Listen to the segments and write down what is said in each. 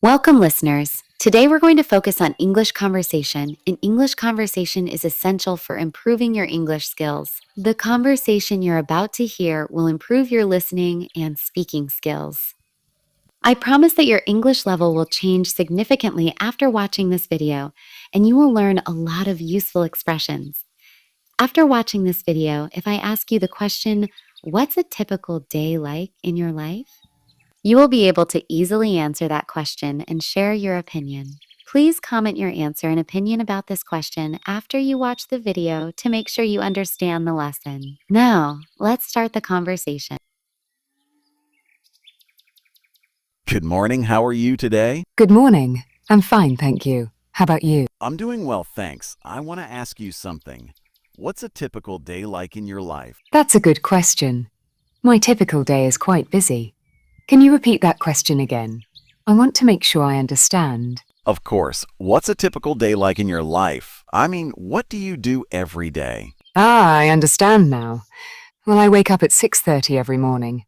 Welcome, listeners. Today we're going to focus on English conversation, and English conversation is essential for improving your English skills. The conversation you're about to hear will improve your listening and speaking skills. I promise that your English level will change significantly after watching this video, and you will learn a lot of useful expressions. After watching this video, if I ask you the question, what's a typical day like in your life? You will be able to easily answer that question and share your opinion. Please comment your answer and opinion about this question after you watch the video to make sure you understand the lesson. Now, let's start the conversation. Good morning. How are you today? Good morning. I'm fine, thank you. How about you? I'm doing well, thanks. I want to ask you something. What's a typical day like in your life? That's a good question. My typical day is quite busy. Can you repeat that question again? I want to make sure I understand. Of course. What's a typical day like in your life? I mean, what do you do every day? I understand now. Well, I wake up at 6:30 every morning.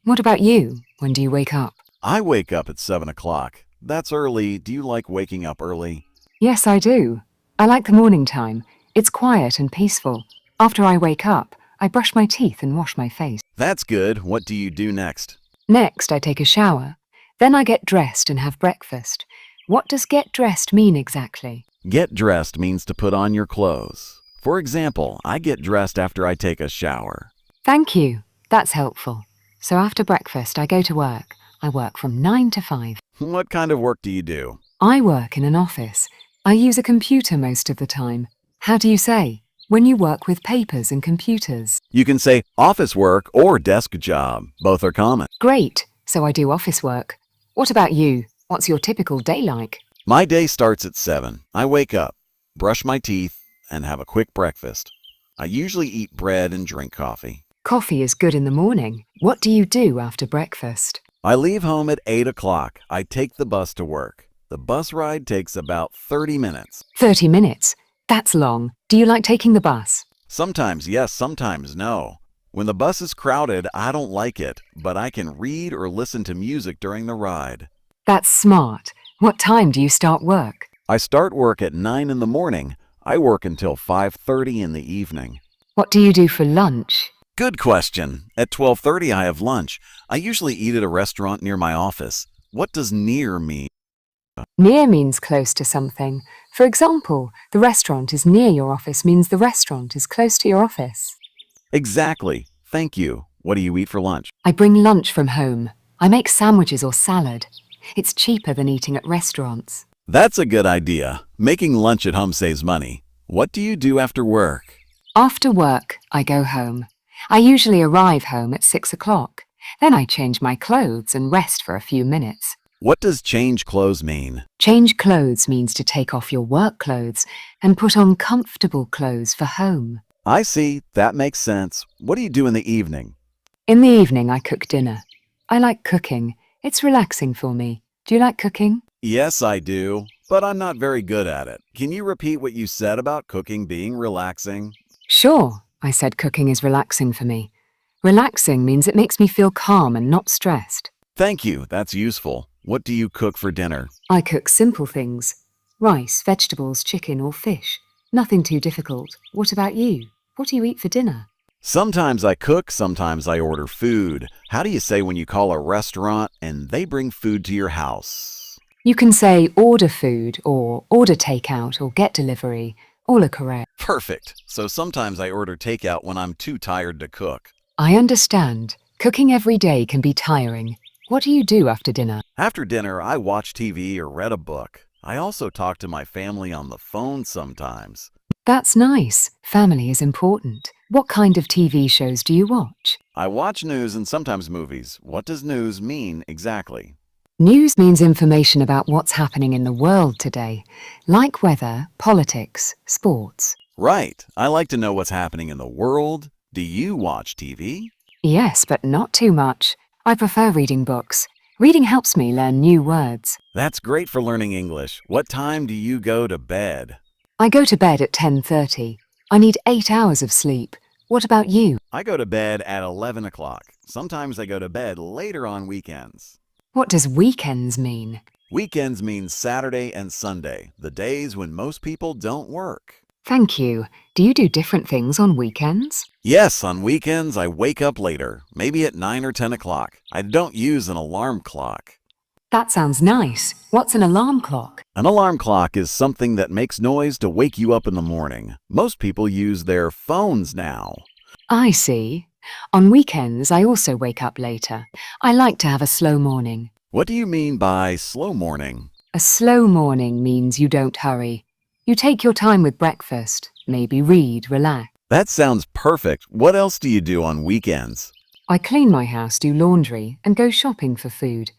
What about you? When do you wake up? I wake up at 7 o'clock. That's early. Do you like waking up early? Yes, I do. I like the morning time. It's quiet and peaceful. After I wake up, I brush my teeth and wash my face. That's good. What do you do next? Next, I take a shower. Then I get dressed and have breakfast. What does get dressed mean exactly? Get dressed means to put on your clothes. For example, I get dressed after I take a shower. Thank you. That's helpful. So after breakfast, I go to work. I work from 9 to 5. What kind of work do you do? I work in an office. I use a computer most of the time. How do you say? When you work with papers and computers. You can say office work or desk job. Both are common. Great. So I do office work. What about you? What's your typical day like? My day starts at 7. I wake up, brush my teeth, and have a quick breakfast. I usually eat bread and drink coffee. Coffee is good in the morning. What do you do after breakfast? I leave home at 8 o'clock. I take the bus to work. The bus ride takes about 30 minutes. 30 minutes? That's long. Do you like taking the bus? Sometimes yes, sometimes no. When the bus is crowded, I don't like it, but I can read or listen to music during the ride. That's smart. What time do you start work? I start work at 9 in the morning. I work until 5:30 in the evening. What do you do for lunch? Good question. At 12:30 I have lunch. I usually eat at a restaurant near my office. What does near mean? Near means close to something. For example, the restaurant is near your office means the restaurant is close to your office. Exactly. Thank you. What do you eat for lunch? I bring lunch from home. I make sandwiches or salad. It's cheaper than eating at restaurants. That's a good idea. Making lunch at home saves money. What do you do after work? After work, I go home. I usually arrive home at 6 o'clock. Then I change my clothes and rest for a few minutes. What does change clothes mean? Change clothes means to take off your work clothes and put on comfortable clothes for home. I see. That makes sense. What do you do in the evening? In the evening, I cook dinner. I like cooking. It's relaxing for me. Do you like cooking? Yes, I do, but I'm not very good at it. Can you repeat what you said about cooking being relaxing? Sure, I said cooking is relaxing for me. Relaxing means it makes me feel calm and not stressed. Thank you. That's useful. What do you cook for dinner? I cook simple things. Rice, vegetables, chicken or fish. Nothing too difficult. What about you? What do you eat for dinner? Sometimes I cook, sometimes I order food. How do you say when you call a restaurant and they bring food to your house? You can say order food or order takeout or get delivery. All are correct. Perfect. So sometimes I order takeout when I'm too tired to cook. I understand. Cooking every day can be tiring. What do you do after dinner? After dinner, I watch TV or read a book. I also talk to my family on the phone sometimes. That's nice. Family is important. What kind of TV shows do you watch? I watch news and sometimes movies. What does news mean exactly? News means information about what's happening in the world today, like weather, politics, sports. Right. I like to know what's happening in the world. Do you watch TV? Yes, but not too much. I prefer reading books. Reading helps me learn new words. That's great for learning English. What time do you go to bed? I go to bed at 10:30. I need 8 hours of sleep. What about you? I go to bed at 11 o'clock. Sometimes I go to bed later on weekends. What does weekends mean? Weekends mean Saturday and Sunday, the days when most people don't work. Thank you. Do you do different things on weekends? Yes, on weekends I wake up later, maybe at 9 or 10 o'clock. I don't use an alarm clock. That sounds nice. What's an alarm clock? An alarm clock is something that makes noise to wake you up in the morning. Most people use their phones now. I see. On weekends, I also wake up later. I like to have a slow morning. What do you mean by slow morning? A slow morning means you don't hurry. You take your time with breakfast, maybe read, relax. That sounds perfect. What else do you do on weekends? I clean my house, do laundry, and go shopping for food.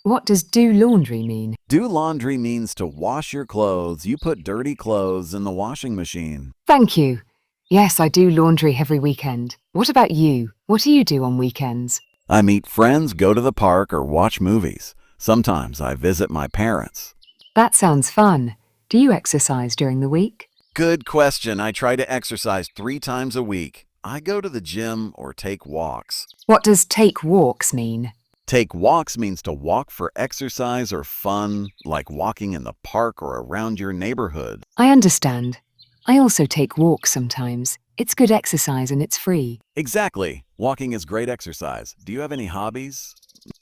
What does do laundry mean? Do laundry means to wash your clothes. You put dirty clothes in the washing machine. Thank you. Yes, I do laundry every weekend. What about you? What do you do on weekends? I meet friends, go to the park, or watch movies. Sometimes I visit my parents. That sounds fun. Do you exercise during the week? Good question. I try to exercise 3 times a week. I go to the gym or take walks. What does take walks mean? Take walks means to walk for exercise or fun, like walking in the park or around your neighborhood. I understand. I also take walks sometimes. It's good exercise and it's free. Exactly. Walking is great exercise. Do you have any hobbies?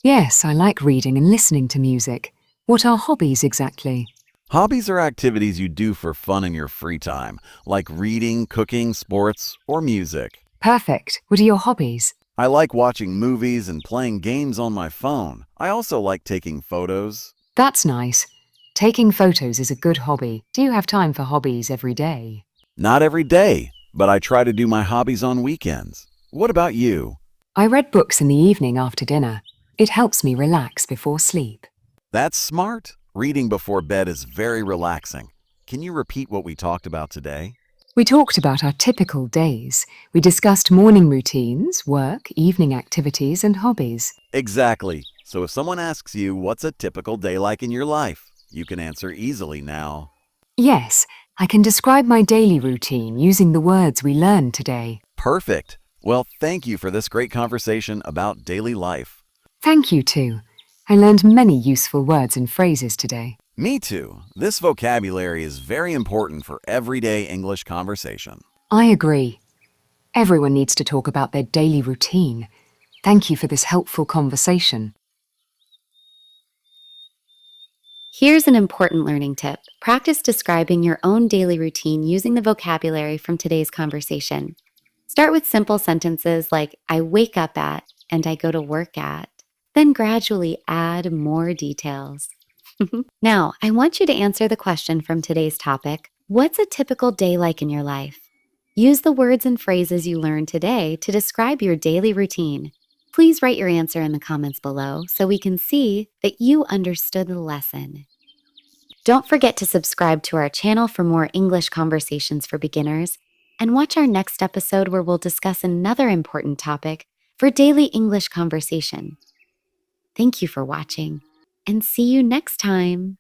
Yes, I like reading and listening to music. What are hobbies exactly? Hobbies are activities you do for fun in your free time, like reading, cooking, sports, or music. Perfect. What are your hobbies? I like watching movies and playing games on my phone. I also like taking photos. That's nice. Taking photos is a good hobby. Do you have time for hobbies every day? Not every day, but I try to do my hobbies on weekends. What about you? I read books in the evening after dinner. It helps me relax before sleep. That's smart. Reading before bed is very relaxing. Can you repeat what we talked about today? We talked about our typical days. We discussed morning routines, work, evening activities, and hobbies. Exactly. So if someone asks you what's a typical day like in your life, you can answer easily now. Yes, I can describe my daily routine using the words we learned today. Perfect. Well, thank you for this great conversation about daily life. Thank you too. I learned many useful words and phrases today. Me too. This vocabulary is very important for everyday English conversation. I agree. Everyone needs to talk about their daily routine. Thank you for this helpful conversation. Here's an important learning tip. Practice describing your own daily routine using the vocabulary from today's conversation. Start with simple sentences like, I wake up at, and I go to work at. Then gradually add more details. Now, I want you to answer the question from today's topic. What's a typical day like in your life? Use the words and phrases you learned today to describe your daily routine. Please write your answer in the comments below so we can see that you understood the lesson. Don't forget to subscribe to our channel for more English conversations for beginners, and watch our next episode where we'll discuss another important topic for daily English conversation. Thank you for watching, and see you next time.